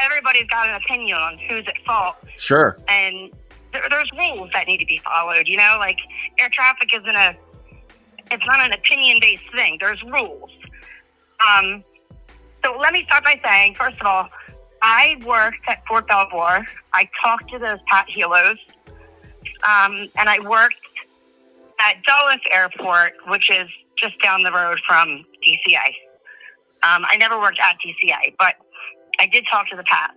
everybody's got an opinion on who's at fault. Sure. And there's rules that need to be followed, like air traffic it's not an opinion-based thing. There's rules. So let me start by saying, first of all, I worked at Fort Belvoir. I talked to those Pat Helos. And I worked at Dulles Airport, which is just down the road from DCA. I never worked at DCA, but I did talk to the Pats.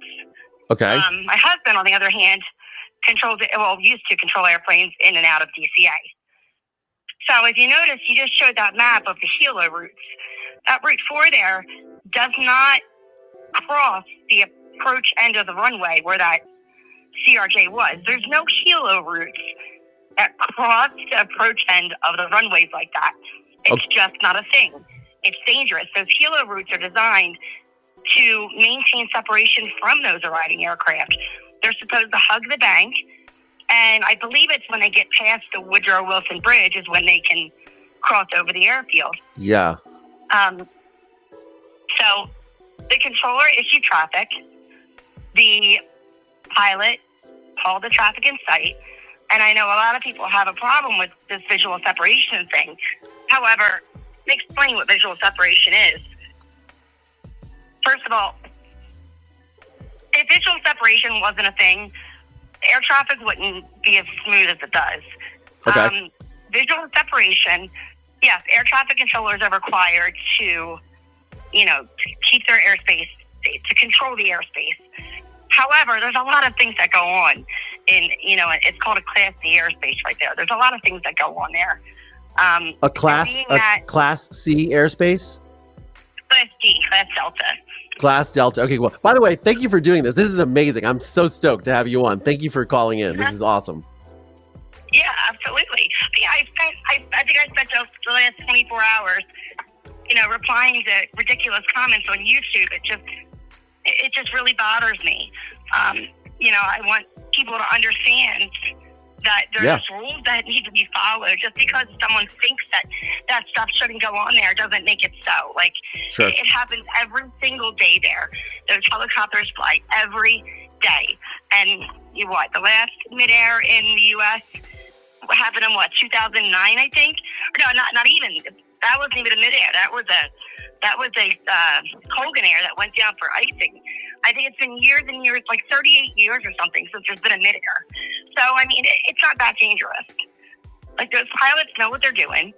Okay. My husband, on the other hand, used to control airplanes in and out of DCA. So if you notice, you just showed that map of the helo routes. That Route 4 there does not cross the approach end of the runway where that CRJ was. There's no helo routes that cross the approach end of the runways like that. It's just not a thing. It's dangerous. Those helo routes are designed to maintain separation from those arriving aircraft. They're supposed to hug the bank, and I believe it's when they get past the Woodrow Wilson Bridge is when they can cross over the airfield. Yeah. So the controller issued traffic. The pilot called the traffic in sight, and I know a lot of people have a problem with this visual separation thing. However, let me explain what visual separation is. First of all, if visual separation wasn't a thing, air traffic wouldn't be as smooth as it does. Okay. Visual separation, yes, air traffic controllers are required to, to keep their airspace safe, to control the airspace. However, there's a lot of things that go on it's called a Class D airspace right there. There's a lot of things that go on there. A Class C airspace? Class D, Class Delta. Class Delta. Okay, well, by the way, thank you for doing this. This is amazing. I'm so stoked to have you on. Thank you for calling in. This is awesome. Yeah, absolutely. Yeah, I think I spent the last 24 hours, replying to ridiculous comments on YouTube. It just really bothers me. I want people to understand that there's rules that need to be followed. Just because someone thinks that stuff shouldn't go on there doesn't make it so. Sure. It happens every single day there. Those helicopters fly every day. And the last Midair in the U.S. happened in 2009, I think? No, not even. That wasn't even a Midair. That was a Colgan Air that went down for icing. I think it's been years and years, like 38 years or something, since there's been a Midair. So, it's not that dangerous. Those pilots know what they're doing.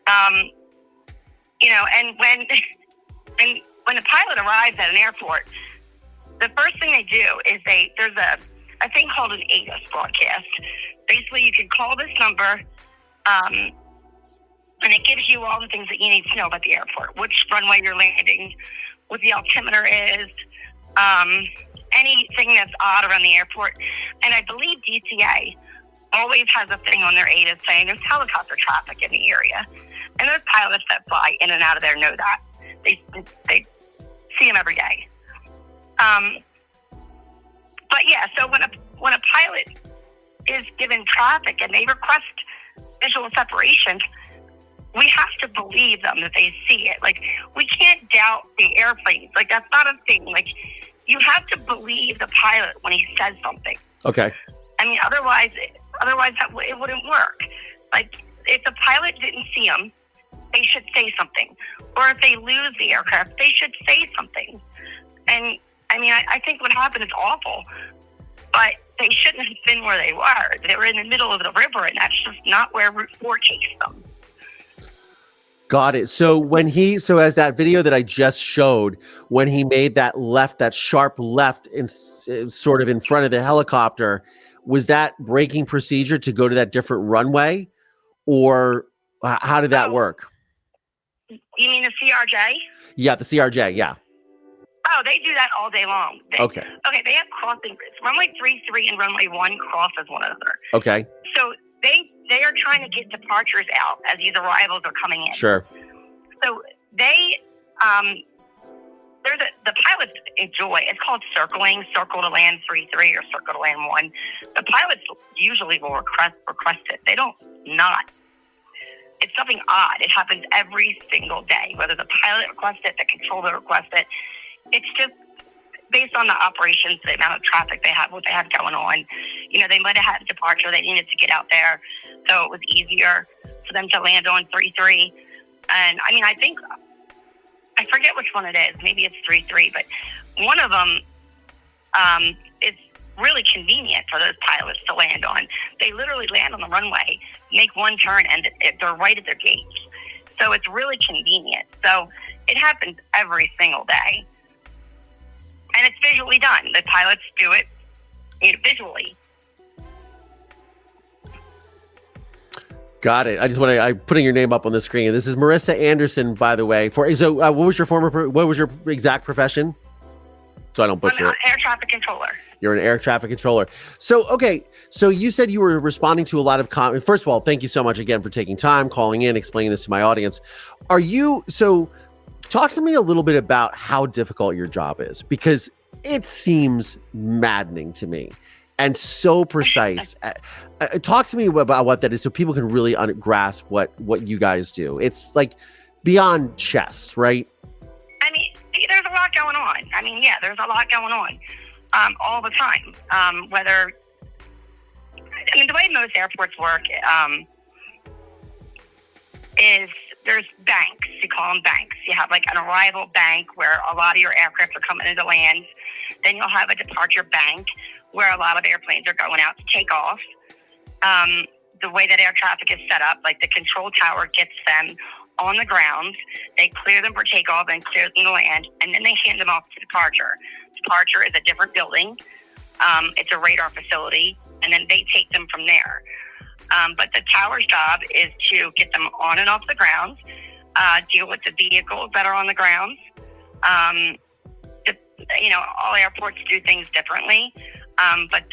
And when a pilot arrives at an airport, the first thing they do is there's a thing called an ATIS broadcast. Basically, you can call this number, and it gives you all the things that you need to know about the airport, which runway you're landing, what the altimeter is, anything that's odd around the airport. And I believe DCA always has a thing on their ATIS saying there's helicopter traffic in the area. And those pilots that fly in and out of there know that. They see them every day. But yeah, so when a pilot is given traffic and they request visual separation, we have to believe them that they see it. We can't doubt the airplanes. That's not a thing. You have to believe the pilot when he says something. Okay. Otherwise it wouldn't work. If the pilot didn't see them, they should say something. Or if they lose the aircraft, they should say something. And I think what happened is awful, but they shouldn't have been where they were. They were in the middle of the river, and that's just not where Route 4 takes them. Got it. So as that video that I just showed, when he made that sharp left sort of in front of the helicopter, was that braking procedure to go to that different runway, or how did that work? You mean the CRJ? Yeah, the CRJ. Yeah. Oh, they do that all day long. Okay. Okay, they have crossing grids. Runway 33 and runway 1 crosses one another. Okay. So they are trying to get departures out as these arrivals are coming in. Sure. So the pilots enjoy, it's called circling, circle to land 33 or circle to land 1. The pilots usually will request it. They don't not. It's something odd. It happens every single day, whether the pilot requests it, the controller requests it. It's just based on the operations, the amount of traffic they have, what they have going on, they might have had a departure. They needed to get out there, so it was easier for them to land on 3-3. And I think, I forget which one it is. Maybe it's 3-3, but one of them is really convenient for those pilots to land on. They literally land on the runway, make one turn, and they're right at their gates. So it's really convenient. So it happens every single day. And it's visually done. The pilots do it visually. Got it. I'm putting your name up on the screen. This is Marissa Anderson, by the way. What was your exact profession? So I don't butcher it. I'm an air traffic controller. You're an air traffic controller. So, okay. So you said you were responding to a lot of comments. First of all, thank you so much again for taking time, calling in, explaining this to my audience. Talk to me a little bit about how difficult your job is, because it seems maddening to me and so precise. Talk to me about what that is so people can really grasp what you guys do. It's like beyond chess, right? There's a lot going on. There's a lot going on all the time. The way most airports work is there's banks. You call them banks. You have like an arrival bank where a lot of your aircraft are coming into land. Then you'll have a departure bank where a lot of airplanes are going out to take off. The way that air traffic is set up, like the control tower gets them on the ground, they clear them for takeoff and clear them to land, and then they hand them off to departure. Departure is a different building. It's a radar facility, and then they take them from there. But the tower's job is to get them on and off the ground, deal with the vehicles that are on the ground. All airports do things differently, but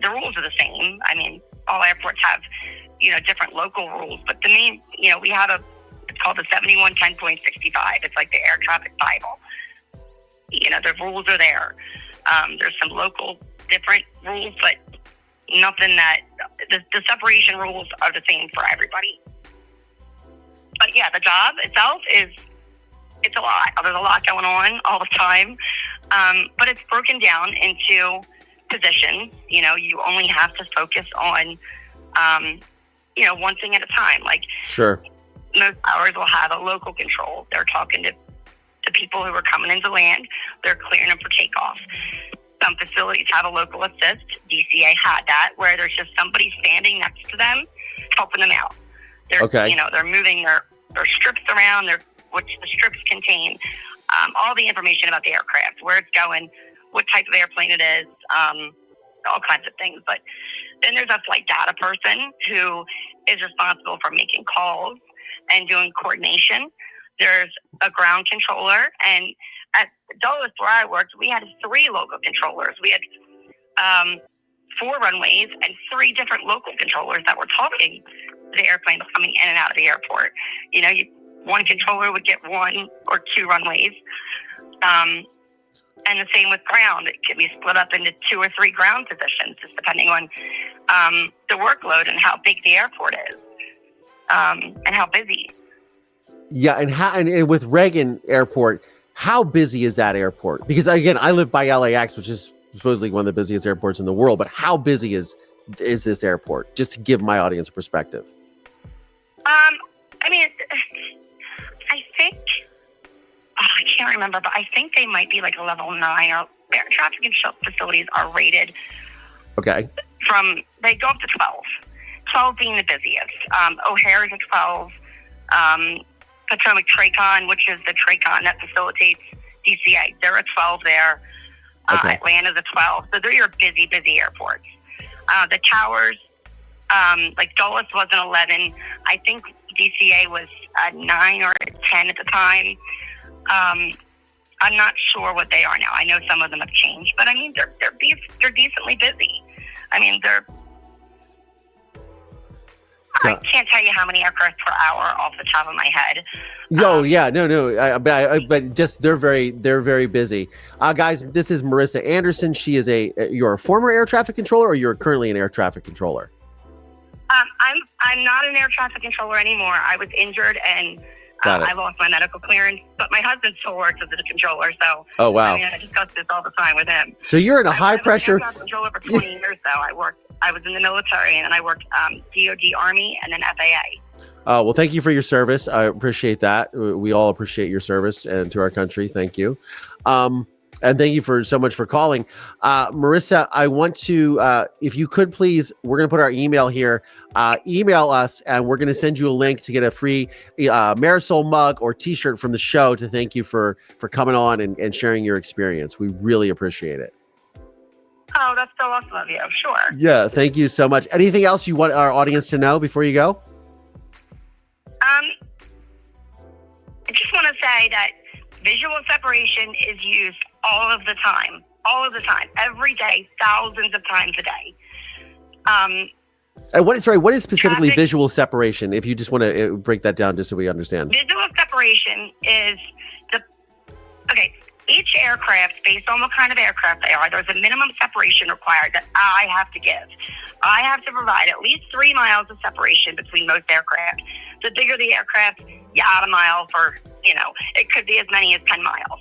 the rules are the same. All airports have, different local rules, but the main, we have it's called the 7110.65. It's like the air traffic Bible. The rules are there. There's some local different rules, but nothing that the separation rules are the same for everybody. But yeah, the job itself it's a lot. There's a lot going on all the time. But it's broken down into positions. You only have to focus on, one thing at a time. Like, sure. Most hours will have a local control. They're talking to people who are coming into land. They're clearing them for takeoff. Some facilities have a local assist. DCA had that, where there's just somebody standing next to them, helping them out. They're moving their strips around, which the strips contain all the information about the aircraft, where it's going, what type of airplane it is, all kinds of things. But then there's a flight data person who is responsible for making calls and doing coordination. There's a ground controller, and at Dulles, where I worked, we had 3 local controllers. We had 4 runways and 3 different local controllers that were talking to the airplanes coming in and out of the airport. One controller would get 1 or 2 runways, and the same with ground. It can be split up into 2 or 3 ground positions, just depending on the workload and how big the airport is, and how busy. Yeah, and with Reagan Airport, how busy is that airport? Because again, I live by LAX, which is supposedly one of the busiest airports in the world. But how busy is this airport? Just to give my audience a perspective. I think I can't remember, but I think they might be like a level 9. Or air traffic control facilities are rated. Okay. They go up to 12. 12 being the busiest. O'Hare is a 12. Potomac Tracon, which is the Tracon that facilitates DCA, they're a 12 there. Okay. Atlanta's a 12. So they're your busy airports. The towers, like Dulles was an 11. I think DCA was a 9 or a 10 at the time. I'm not sure what they are now. I know some of them have changed, but they're decently busy. I can't tell you how many aircraft per hour off the top of my head. But just they're very busy. Guys, this is Marissa Anderson. She is you're a former air traffic controller, or you're currently an air traffic controller? I'm not an air traffic controller anymore. I was injured and Got it. I lost my medical clearance, but my husband still works as a controller, so Oh, wow. I mean, I discuss this all the time with him. So you're in a high pressure. I was a controller for 20 years, though. I was in the military, and then I worked DOD Army, and then FAA. Well, thank you for your service. I appreciate that. We all appreciate your service and to our country. Thank you. And thank you for so much for calling. Marissa, I want to, if you could please, we're going to put our email here. Email us, and we're going to send you a link to get a free Marisol mug or t-shirt from the show to thank you for coming on and sharing your experience. We really appreciate it. Oh, that's so awesome of you. Sure. Yeah, thank you so much. Anything else you want our audience to know before you go? I just want to say that visual separation is used all of the time, every day, thousands of times a day. And what is specifically visual separation? If you just want to break that down, just so we understand. Visual separation is each aircraft, based on what kind of aircraft they are, there's a minimum separation required that I have to give. I have to provide at least 3 miles of separation between most aircraft. The bigger the aircraft, you add a mile for, it could be as many as 10 miles.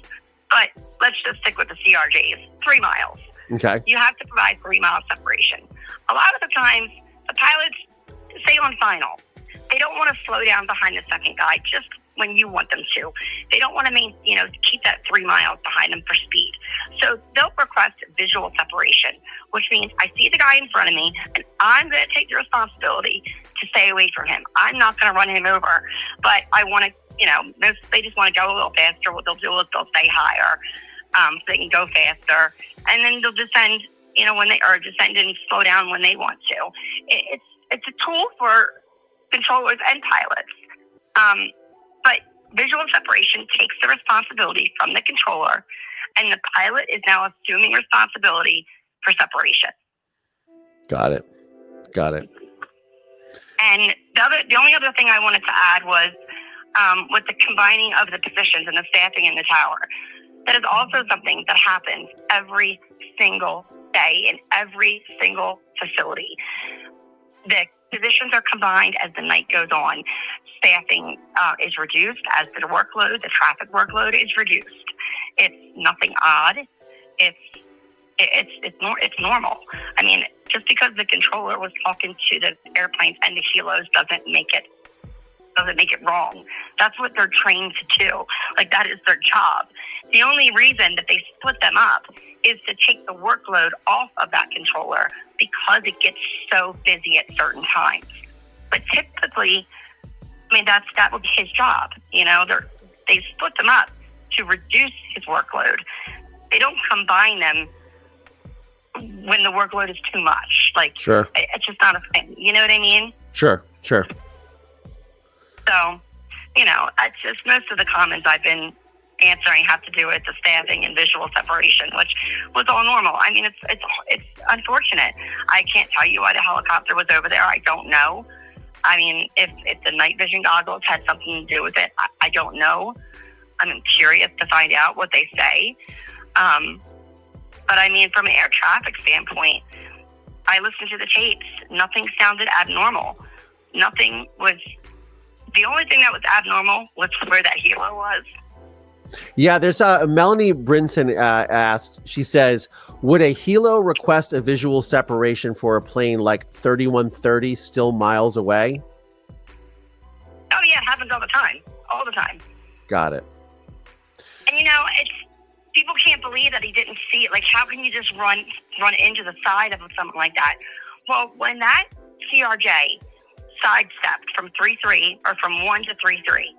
But let's just stick with the CRJs, 3 miles. Okay. You have to provide 3 miles separation. A lot of the times, the pilots say on final, they don't want to slow down behind the second guy just when you want them to. They don't want to keep that 3 miles behind them for speed. So they'll request visual separation, which means I see the guy in front of me, and I'm going to take the responsibility to stay away from him. I'm not going to run him over, but I want to, they just want to go a little faster. What they'll do is they'll stay higher so they can go faster, and then they'll descend, descend and slow down when they want to. It's a tool for controllers and pilots. But visual separation takes the responsibility from the controller, and the pilot is now assuming responsibility for separation. Got it. And the only other thing I wanted to add was with the combining of the positions and the staffing in the tower. That is also something that happens every single day in every single facility. The positions are combined as the night goes on. Staffing is reduced as the traffic workload is reduced. It's nothing odd. It's normal. I mean, just because the controller was talking to the airplanes and the helos doesn't make it wrong. That's what they're trained to do. Like, that is their job. The only reason that they split them up is to take the workload off of that controller because it gets so busy at certain times. But typically, that would be his job. They split them up to reduce his workload. They don't combine them when the workload is too much. Like, sure. It's just not a thing. You know what I mean? Sure. So, it's just most of the comments I've been answering have to do with the staffing and visual separation, which was all normal. I mean, it's unfortunate. I can't tell you why the helicopter was over there. I don't know. I mean, if the night vision goggles had something to do with it, I don't know. I'm curious to find out what they say. But I mean, from an air traffic standpoint, I listened to the tapes. Nothing sounded abnormal. The only thing that was abnormal was where that helo was. Yeah, there's Melanie Brinson asked, she says, would a helo request a visual separation for a plane like 3130 still miles away? Oh yeah, it happens all the time. Got it. And it's, people can't believe that he didn't see it. Like, how can you just run into the side of something like that? Well, when that CRJ sidestepped from 3-3 or from 1 to 3-3,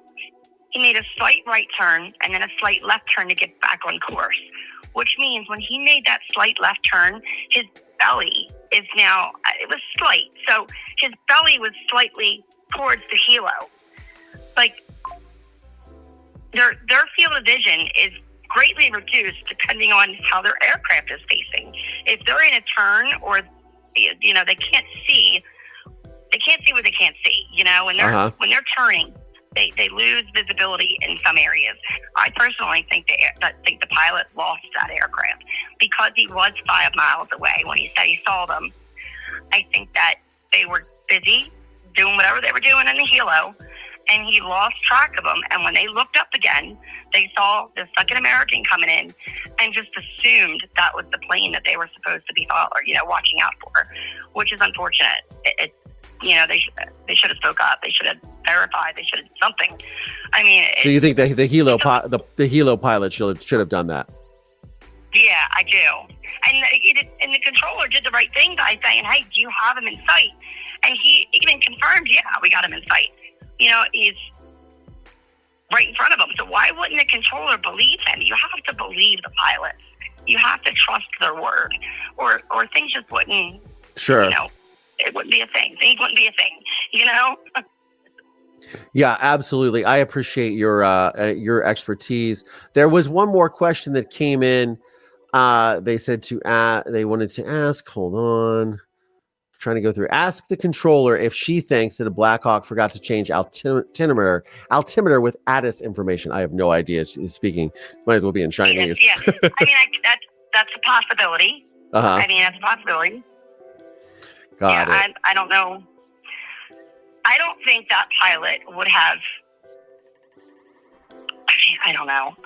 he made a slight right turn and then a slight left turn to get back on course, which means when he made that slight left turn, his belly is now, it was slight. So his belly was slightly towards the helo. Like, their field of vision is greatly reduced depending on how their aircraft is facing. If they're in a turn or, they can't see what they can't see, when they're turning, they lose visibility in some areas. I personally think the pilot lost that aircraft because he was 5 miles away when he said he saw them. I think that they were busy doing whatever they were doing in the helo, and he lost track of them. And when they looked up again, they saw the second American coming in and just assumed that was the plane that they were supposed to be watching out for, which is unfortunate. They should have spoke up. They should have verified. They should have done something. I mean, so you think the helo pilot should have done that? Yeah, I do. And the controller did the right thing by saying, "Hey, do you have him in sight?" And he even confirmed, "Yeah, we got him in sight." He's right in front of him. So why wouldn't the controller believe him? You have to believe the pilots. You have to trust their word, or things just wouldn't. Sure. It wouldn't be a thing. Things wouldn't be a thing. Yeah, absolutely. I appreciate your expertise. There was one more question that came in. They said they wanted to ask. Hold on. Trying to go through. Ask the controller if she thinks that a Black Hawk forgot to change altimeter with ATIS information. I have no idea. She's speaking. Might as well be in Chinese. Yeah. I mean, that's a possibility. Uh-huh. I mean, that's a possibility. Got it. I don't know. I don't think that pilot would have. I don't know.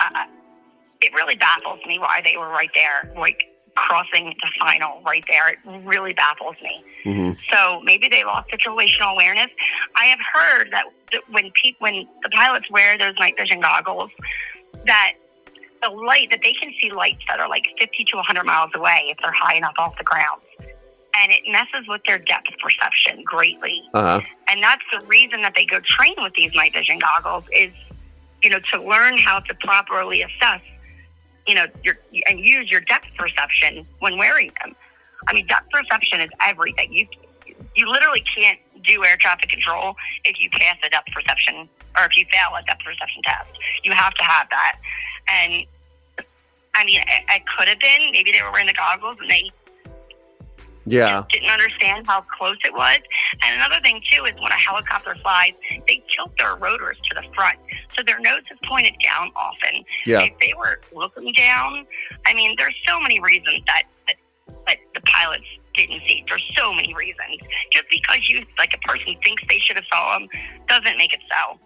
It really baffles me why they were right there, like crossing the final right there. It really baffles me. Mm-hmm. So maybe they lost situational awareness. I have heard that when the pilots wear those night vision goggles, that the light that they can see lights that are like 50 to 100 miles away if they're high enough off the ground. And it messes with their depth perception greatly. Uh-huh. And that's the reason that they go train with these night vision goggles is, to learn how to properly assess, and use your depth perception when wearing them. I mean, depth perception is everything. You literally can't do air traffic control if you pass a depth perception or if you fail a depth perception test. You have to have that. And I mean, it could have been, maybe they were wearing the goggles and they didn't understand how close it was. And another thing too is when a helicopter flies, they tilt their rotors to the front, so their nose is pointed down often. Yeah. If they were looking down, I mean, there's so many reasons that the pilots didn't see. There's so many reasons. Just because a person thinks they should have saw them doesn't make it so.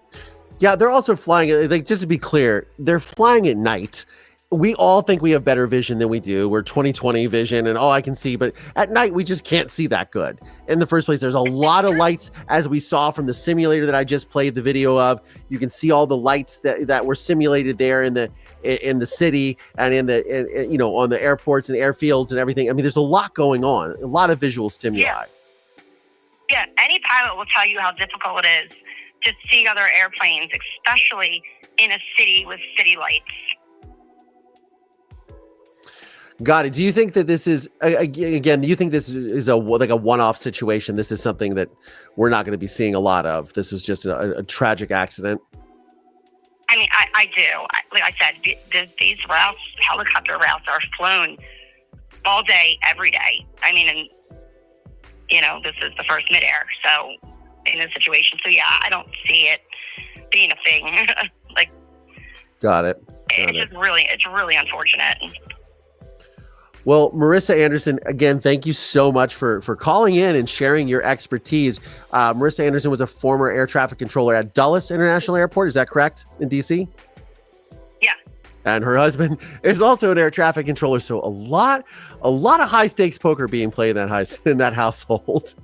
Yeah, they're also flying. Just to be clear, they're flying at night. We all think we have better vision than we do. We're 20/20 vision and I can see, but at night we just can't see that good. In the first place, there's a lot of lights, as we saw from the simulator that I just played the video of. You can see all the lights that were simulated there in the city and on the airports and airfields and everything. I mean, there's a lot going on, a lot of visual stimuli. Yeah, any pilot will tell you how difficult it is to see other airplanes, especially in a city with city lights. Got it. Do you think that this is, again, do you think this is a one-off situation? This is something that we're not going to be seeing a lot of. This was just a tragic accident. I mean, I do. Like I said, these routes, helicopter routes, are flown all day, every day. I mean, and this is the first Midair, so in this situation. So yeah, I don't see it being a thing. Got it. It's really unfortunate. Well, Marissa Anderson, again, thank you so much for calling in and sharing your expertise. Marissa Anderson was a former air traffic controller at Dulles International Airport. Is that correct, in D.C.? Yeah. And her husband is also an air traffic controller. So a lot of high stakes poker being played in that household.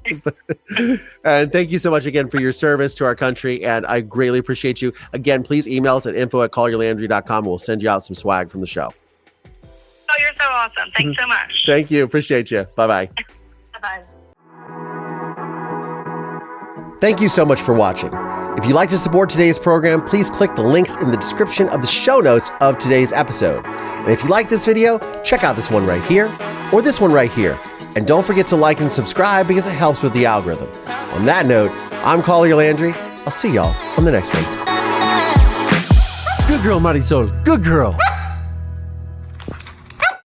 And thank you so much again for your service to our country. And I greatly appreciate you. Again, please email us at info@collierlandry.com. We'll send you out some swag from the show. Oh, you're so awesome. Thanks so much. Thank you. Appreciate you. Bye-bye. Bye-bye. Thank you so much for watching. If you'd like to support today's program, please click the links in the description of the show notes of today's episode. And if you like this video, check out this one right here or this one right here. And don't forget to like and subscribe because it helps with the algorithm. On that note, I'm Collier Landry. I'll see y'all on the next one. Good girl, Marisol. Good girl.